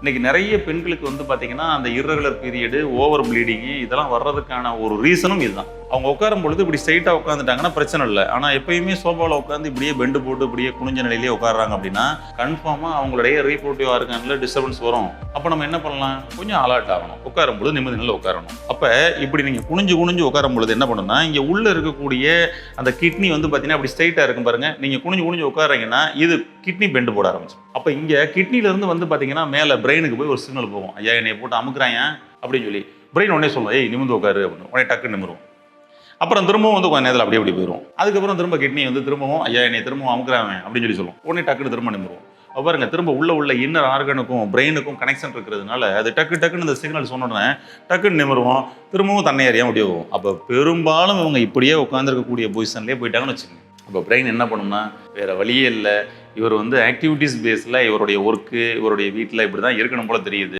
இன்னைக்கு நிறைய பெண்களுக்கு வந்து பார்த்தீங்கன்னா அந்த இர்ரெகுலர் பீரியடு, ஓவர் ப்ளீடிங்கு இதெல்லாம் வர்றதுக்கான ஒரு ரீசனும் இதுதான். அவங்க உட்காரும் பொழுது இப்படி ஸ்ட்ரைட்டாக உட்காந்துட்டாங்கன்னா பிரச்சனை இல்லை. ஆனால் எப்பயுமே சோஃபாவில் உட்காந்து இப்படியே பெண்டு போட்டு இப்படியே குனிஞ்ச நிலையிலேயே உட்காடுறாங்க அப்படின்னா கன்ஃபார்மாக அவங்களுடைய ரீப்ரொடக்டிவ் ஆர்கானில் டிஸ்டர்பன்ஸ் வரும். அப்போ நம்ம என்ன பண்ணலாம்? கொஞ்சம் அலர்ட் ஆகணும். உட்காரும் பொழுது நிம்மதி நிலையில் உட்காரணும். அப்போ இப்படி நீங்கள் குனிஞ்சு உட்காரும் பொழுது என்ன பண்ணுன்னா, இங்கே உள்ளே இருக்கக்கூடிய அந்த கிட்னி வந்து பார்த்தீங்கன்னா அப்படி ஸ்ட்ரைட்டாக இருக்கும் பாருங்க. நீங்கள் குனிஞ்சு உட்காரீங்கன்னா இது கிட்னி பெண்டு போட ஆரம்பிச்சு. அப்போ இங்கே கிட்னிலேருந்து வந்து பார்த்தீங்கன்னா மேலே பிரெயினுக்கு போய் ஒரு சிக்னல் போகும். ஐயா என்னை போட்டு அமுக்குறாங்க அப்படின்னு சொல்லி பிரெயின் உடனே சொல்லும், ஏய் நிமிந்து உட்காரு அப்படின்னு. உடனே டக்குன்னு நிமிரும். அப்புறம் திரும்பவும் வந்து கொஞ்சம் நேரத்தில் அப்படி போயிடும். அதுக்கப்புறம் திரும்ப கிட்னி வந்து திரும்பவும் ஐயா என்னை திரும்பவும் அமுக்குறாங்க அப்படின்னு சொல்லி சொல்லும். உடனே டக்குன்னு திரும்ப நிமிரும். பாருங்க திரும்ப உள்ள இன்னர் ஆர்கனுக்கும் பிரெயினுக்கும் கனெக்ஷன் இருக்கிறதுனால அது டக்குன்னு இந்த சிக்னல் சொன்னோடனே டக்குன்னு நிமிருவோம். திரும்பவும் தன்னை அறியாம அப்படியே போகும். அப்போ பெரும்பாலும் இவங்க இப்படியே உட்காந்துருக்கக்கூடிய பொசிஷன்லேயே போயிட்டாங்கன்னு வச்சுக்கோங்க. அப்போ பிரெயின் என்ன பண்ணும்னா வேற வழியே இல்லை, இவர் வந்து ஆக்டிவிட்டீஸ் பேஸில் இவருடைய ஒர்க்கு இவருடைய வீட்டில் இப்படி தான் இருக்கணும் போல தெரியுது.